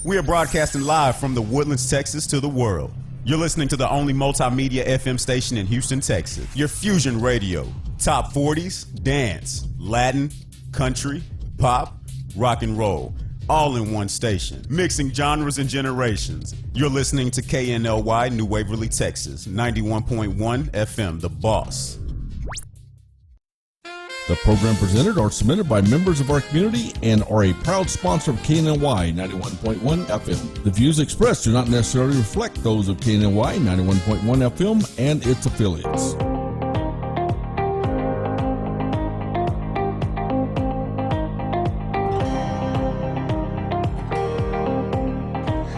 We are broadcasting live from the Woodlands, Texas to the world. You're listening to the only multimedia FM station in Houston, Texas. Your Fusion Radio. Top 40s, dance, Latin, country, pop, rock and roll. All in one station. Mixing genres and generations. You're listening to KNLY New Waverly, Texas. 91.1 FM, The Boss. The program presented are submitted by members of our community and are a proud sponsor of KNLY 91.1 FM. The views expressed do not necessarily reflect those of KNLY 91.1 FM and its affiliates.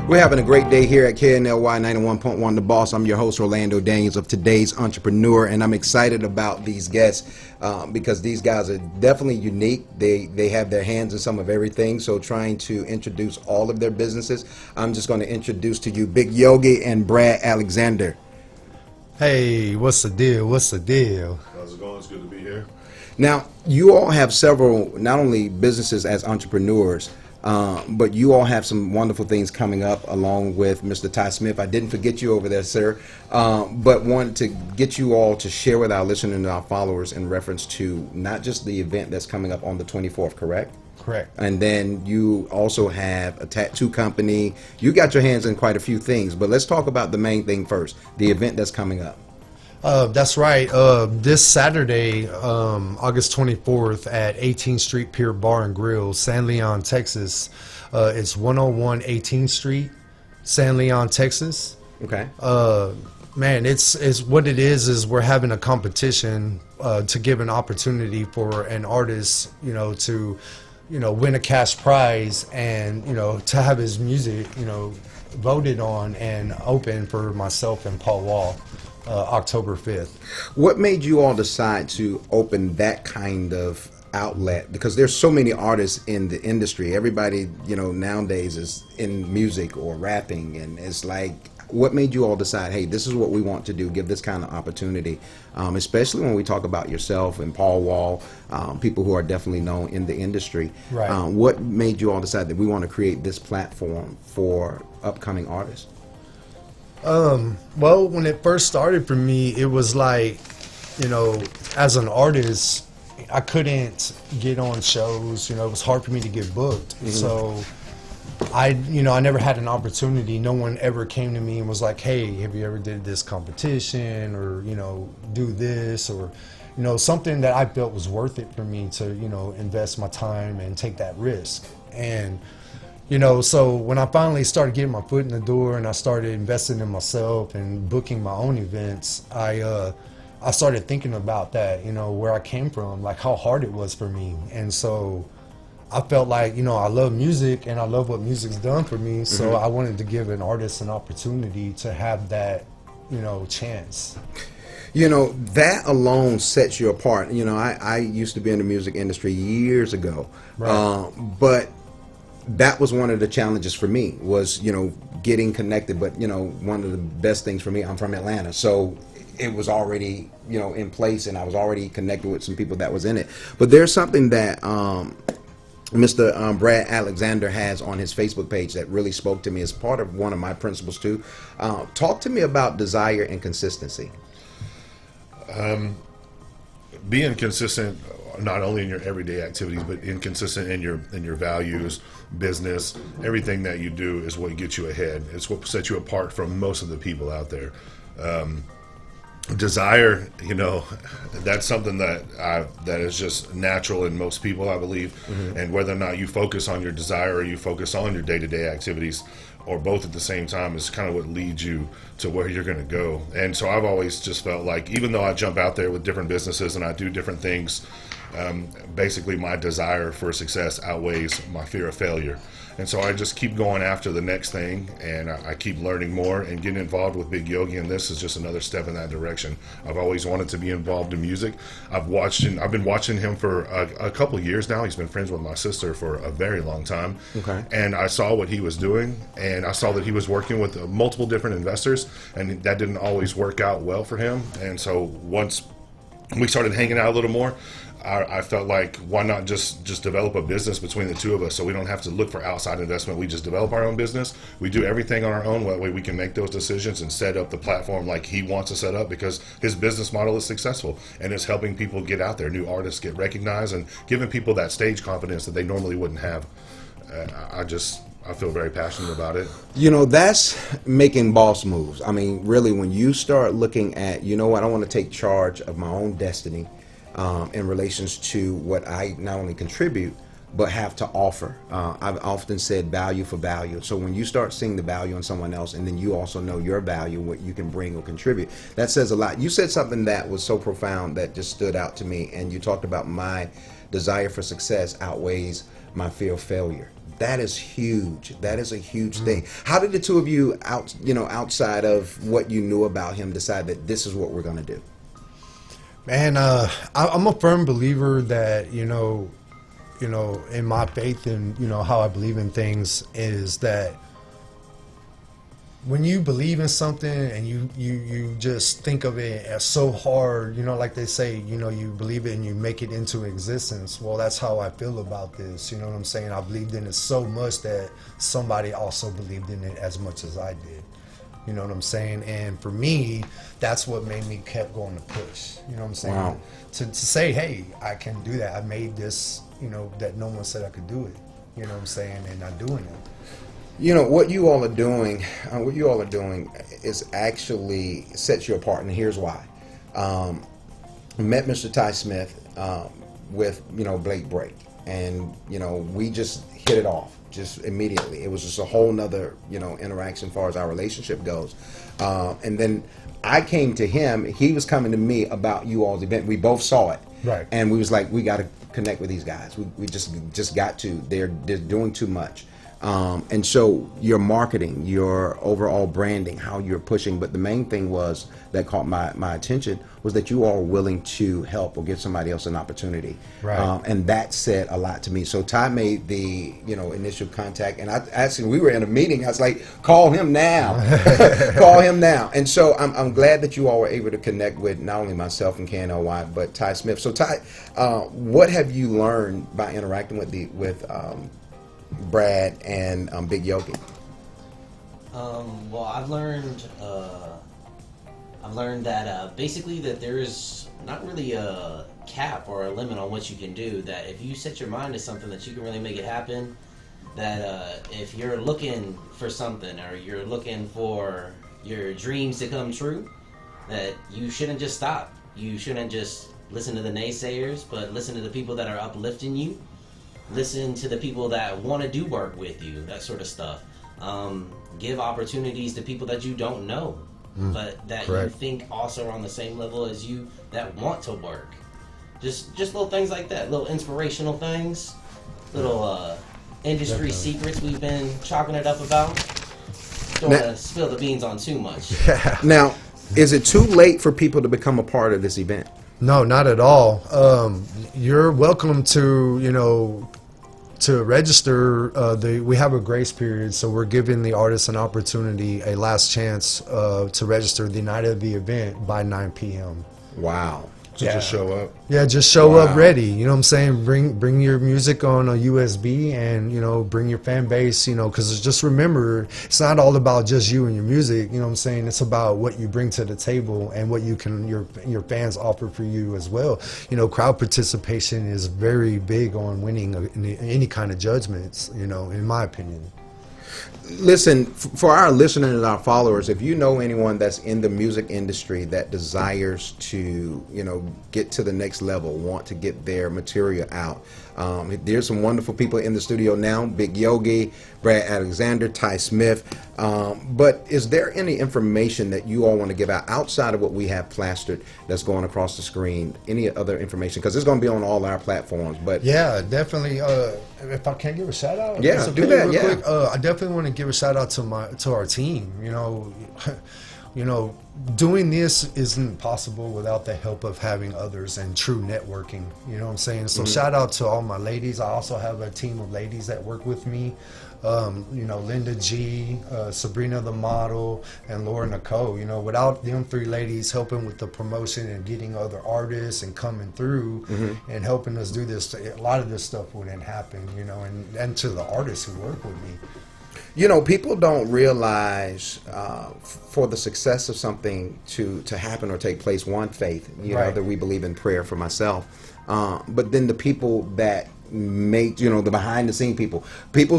We're having a great day here at KNLY 91.1 The Boss. I'm your host, Orlando Daniels of Today's Entrepreneur, and I'm excited about these guests because these guys are definitely unique. They have their hands in some of everything, so trying to introduce all of their businesses, I'm just going to introduce to you Big Yogi and Brad Alexander. Hey, what's the deal? What's the deal? How's it going? It's good to be here. Now, you all have several, not only businesses as entrepreneurs, but you all have some wonderful things coming up along with Mr. Ty Smith. I didn't forget you over there, sir, but wanted to get you all to share with our listeners and our followers in reference to not just the event that's coming up on the 24th, correct? Correct. And then you also have a tattoo company. You got your hands in quite a few things, but let's talk about the main thing first, the event that's coming up. That's right. This Saturday, August 24th at 18th Street Pier Bar and Grill, San Leon, Texas. It's 101 18th Street, San Leon, Texas. Okay. Man, it's what it is we're having a competition to give an opportunity for an artist, to, win a cash prize and, to have his music, voted on and open for myself and Paul Wall. October 5th. What made you all decide to open that kind of outlet? Because there's so many artists in the industry. Everybody, nowadays is in music or rapping, and it's like, what made you all decide, hey, this is what we want to do, give this kind of opportunity, especially when we talk about yourself and Paul Wall, people who are definitely known in the industry. Right. What made you all decide that we want to create this platform for upcoming artists? Well, when it first started for me, it was like, as an artist, I couldn't get on shows, it was hard for me to get booked. Mm-hmm. So I never had an opportunity. No one ever came to me and was like, hey, have you ever did this competition or, do this or, something that I felt was worth it for me to, invest my time and take that risk. And so when I finally started getting my foot in the door and I started investing in myself and booking my own events, I started thinking about that, where I came from, like how hard it was for me. And so I felt like, I love music and I love what music's done for me. So I wanted to give an artist an opportunity to have that, chance. That alone sets you apart. I used to be in the music industry years ago, right. But that was one of the challenges for me was, getting connected. But, one of the best things for me, I'm from Atlanta. So it was already, in place and I was already connected with some people that was in it. But there's something that Mr. Brad Alexander has on his Facebook page that really spoke to me as part of one of my principles too. Talk to me about desire and consistency. Being consistent not only in your everyday activities, but inconsistent in your values, business, everything that you do is what gets you ahead. It's what sets you apart from most of the people out there. Desire, that's something that is just natural in most people, I believe. Mm-hmm. And whether or not you focus on your desire or you focus on your day-to-day activities, or both at the same time, is kind of what leads you to where you're going to go. And so I've always just felt like, even though I jump out there with different businesses and I do different things, basically my desire for success outweighs my fear of failure. And so I just keep going after the next thing, and I keep learning more, and getting involved with Big Yogi, and this is just another step in that direction. I've always wanted to be involved in music. I've been watching him for a couple of years now. He's been friends with my sister for a very long time. Okay. And I saw what he was doing, and I saw that he was working with multiple different investors, and that didn't always work out well for him. And so once we started hanging out a little more, I felt like, why not just develop a business between the two of us, so we don't have to look for outside investment. We just develop our own business. We do everything on our own. That way we can make those decisions and set up the platform like he wants to set up, because his business model is successful and it's helping people get out there. New artists get recognized and giving people that stage confidence that they normally wouldn't have. I feel very passionate about it. You know, that's making boss moves. I mean, really, when you start looking at, you know what, I want to take charge of my own destiny in relations to what I not only contribute, but have to offer. I've often said value for value. So when you start seeing the value in someone else, and then you also know your value, what you can bring or contribute, that says a lot. You said something that was so profound that just stood out to me, and you talked about my desire for success outweighs my fear of failure. That is huge. That is a huge thing. How did the two of you, outside of what you knew about him, decide that this is what we're going to do? Man, I'm a firm believer that, in my faith and, how I believe in things is that when you believe in something and you just think of it as so hard, like they say, you believe it and you make it into existence. Well, that's how I feel about this. You know what I'm saying? I believed in it so much that somebody also believed in it as much as I did. You know what I'm saying? And for me, that's what made me kept going to push. You know what I'm saying? Wow. To say, hey, I can do that. I made this, that no one said I could do it. You know what I'm saying? And I'm doing it. What you all are doing, is actually sets you apart, and here's why. Met Mr. Ty Smith with Blake Break, and we just hit it off just immediately. It was just a whole nother interaction as far as our relationship goes, and then I came to him. He was coming to me about you all's event. We both saw it, right? And we was like, we got to connect with these guys. We just got to. They're doing too much. And so your marketing, your overall branding, how you're pushing, but the main thing was that caught my attention was that you all were willing to help or give somebody else an opportunity. Right. And that said a lot to me. So Ty made the initial contact, and we were in a meeting. I was like, call him now, call him now. And so I'm glad that you all were able to connect with not only myself and KNLY, but Ty Smith. So Ty, what have you learned by interacting with Brad and Big Yogi? Well, I've learned that basically that there is not really a cap or a limit on what you can do. That if you set your mind to something, that you can really make it happen. That if you're looking for something or you're looking for your dreams to come true, that you shouldn't just stop. You shouldn't just listen to the naysayers, but listen to the people that are uplifting you. Listen to the people that want to do work with you, that sort of stuff. Give opportunities to people that you don't know, but that correct. you think also are on the same level as you that want to work. Just little things like that, little inspirational things, little industry secrets we've been chalking it up about. Don't want to spill the beans on too much. Now, is it too late for people to become a part of this event? No, not at all. You're welcome to, to register. We have a grace period, so we're giving the artists an opportunity, a last chance to register the night of the event by 9 p.m. Wow. So just show up. Yeah, just show Wow. up ready. You know what I'm saying? Bring your music on a USB, and bring your fan base. Because just remember, it's not all about just you and your music. You know what I'm saying? It's about what you bring to the table and what you can your fans offer for you as well. Crowd participation is very big on winning any kind of judgments. In my opinion. Listen, for our listeners and our followers, if you know anyone that's in the music industry that desires to, get to the next level, want to get their material out, there's some wonderful people in the studio now, Big Yogi, Brad Alexander, Ty Smith. But is there any information that you all want to give out outside of what we have plastered that's going across the screen? Any other information? Because it's going to be on all our platforms. But yeah, definitely. If I can give a shout out, yeah, do that. Real Yeah, quick. I definitely want to give a shout out to our team. doing this isn't possible without the help of having others and true networking. You know what I'm saying? So shout out to all my ladies. I also have a team of ladies that work with me. Linda G, Sabrina the model, and Laura Nicole. Without them three ladies helping with the promotion and getting other artists and coming through and helping us do this, a lot of this stuff wouldn't happen. And to the artists who work with me. People don't realize for the success of something to happen or take place, one, faith, Right. that we believe in prayer for myself. But then the people that make, the behind the scene people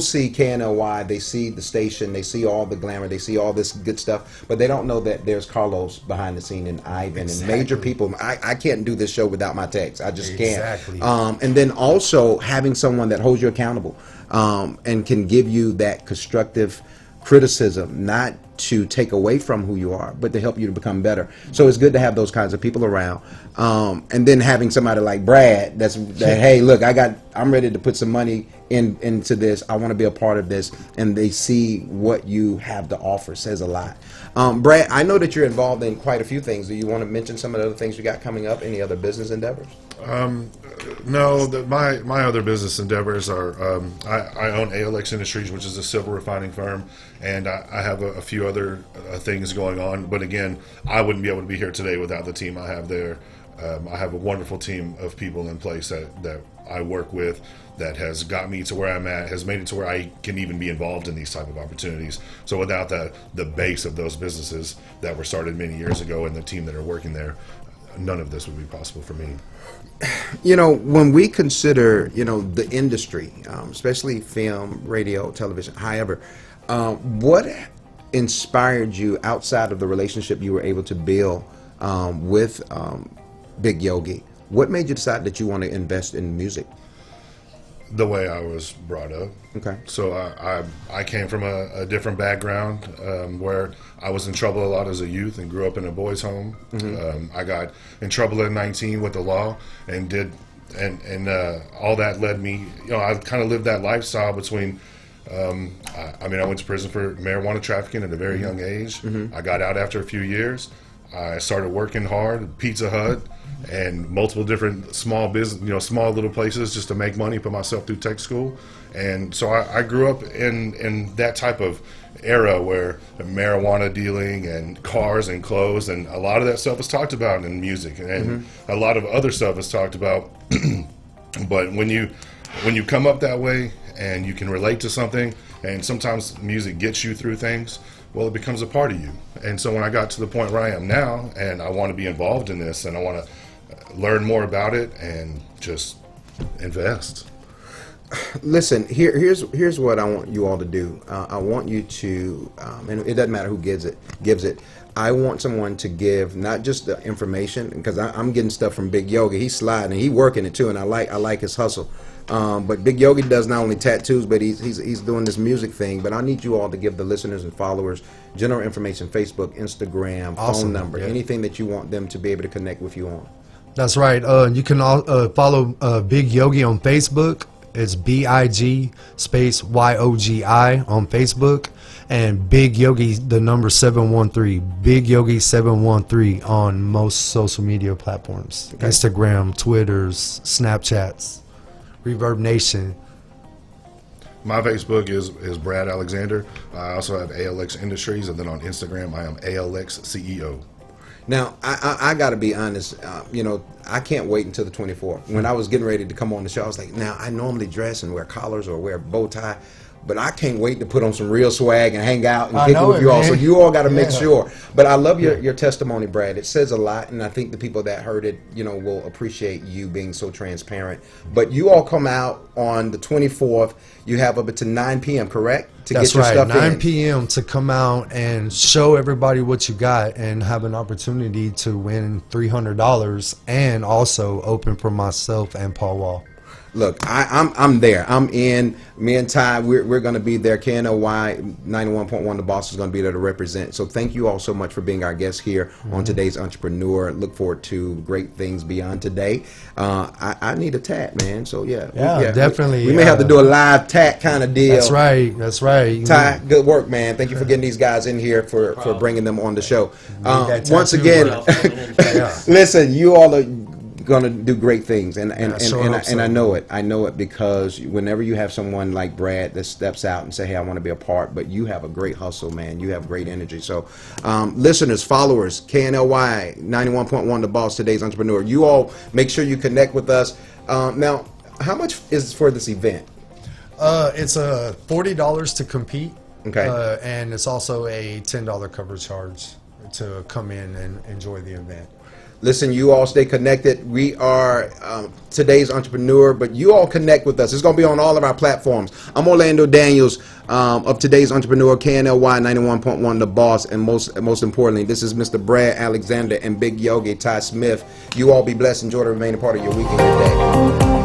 see KNLY, they see the station, they see all the glamour, they see all this good stuff, but they don't know that there's Carlos behind the scene and Ivan and major people. I can't do this show without my techs. I just can't. Exactly. And then also having someone that holds you accountable and can give you that constructive criticism, not to take away from who you are, but to help you to become better. So it's good to have those kinds of people around. And then having somebody like Brad that hey, look, I'm ready to put some money into this. I want to be a part of this, and they see what you have to offer says a lot. Brad, I know that you're involved in quite a few things. Do you want to mention some of the other things you got coming up? Any other business endeavors? No, my other business endeavors are I own ALX Industries, which is a silver refining firm, and I have a few other things going on. But again, I wouldn't be able to be here today without the team I have there. I have a wonderful team of people in place that I work with that has got me to where I'm at, has made it to where I can even be involved in these type of opportunities. So without the base of those businesses that were started many years ago and the team that are working there, none of this would be possible for me. When we consider, the industry, especially film, radio, television, however, what inspired you outside of the relationship you were able to build with Big Yogi? What made you decide that you want to invest in music? The way I was brought up. Okay. So I came from a different background where I was in trouble a lot as a youth and grew up in a boys' home. I got in trouble at 19 with the law and all that led me. I kind of lived that lifestyle between. I went to prison for marijuana trafficking at a very young age. I got out after a few years. I started working hard at Pizza Hut and multiple different small business, small little places just to make money, put myself through tech school. And so I grew up in that type of era where marijuana dealing and cars and clothes and a lot of that stuff is talked about in music and a lot of other stuff is talked about. But when you come up that way and you can relate to something, and sometimes music gets you through things, well, it becomes a part of you. And so when I got to the point where I am now, and I want to be involved in this, and I want to learn more about it and just invest. Listen, here's what I want you all to do. I want you to, and it doesn't matter who gives it. I want someone to give not just the information, because I'm getting stuff from Big Yogi. He's sliding, he working it too, and I like his hustle. But Big Yogi does not only tattoos, but he's doing this music thing. But I need you all to give the listeners and followers general information: Facebook, Instagram, phone number, anything that you want them to be able to connect with you on. That's right. You can follow Big Yogi on Facebook. It's BIG space YOGI on Facebook, and Big Yogi the number 713. Big Yogi 713 on most social media platforms: Instagram, Twitters, Snapchats. Reverb Nation. My Facebook is Brad Alexander. I also have ALX Industries, and then on Instagram I am ALX CEO. Now, I got to be honest, I can't wait until the 24th. When I was getting ready to come on the show, I was like, now, I normally dress and wear collars or wear a bow tie, but I can't wait to put on some real swag and hang out and kick it with you all. So you all got to make sure. But I love your testimony, Brad. It says a lot, and I think the people that heard it, will appreciate you being so transparent. But you all come out on the 24th. You have up until 9 p.m., correct? That's right, 9 p.m. to come out and show everybody what you got and have an opportunity to win $300 and also open for myself and Paul Wall. Look, I'm there. I'm in. Me and Ty, we're going to be there. KNLY 91.1, the boss is going to be there to represent. So thank you all so much for being our guest here on today's Entrepreneur. Look forward to great things beyond today. I need a tat, man. So yeah, definitely. We may have to do a live tat kind of deal. That's right. That's right. Ty, good work, man. Thank you for getting these guys in here for bringing them on the show. Once tattoo again, work. listen, you all are gonna do great things, and sure hope so. I know it because whenever you have someone like Brad that steps out and say, hey, I want to be a part, but you have a great hustle, man. You have great energy. So listeners, followers, KNLY 91.1, the boss, today's entrepreneur, you all make sure you connect with us. Now, how much is for this event? It's $40 to compete. Okay. And it's also a $10 cover charge to come in and enjoy the event. Listen, you all stay connected. We are today's entrepreneur, but you all connect with us. It's going to be on all of our platforms. I'm Orlando Daniels of today's entrepreneur, KNLY 91.1, the boss, and most importantly, this is Mr. Brad Alexander and Big Yogi Ty Smith. You all be blessed. Enjoy the remaining part of your week and your day.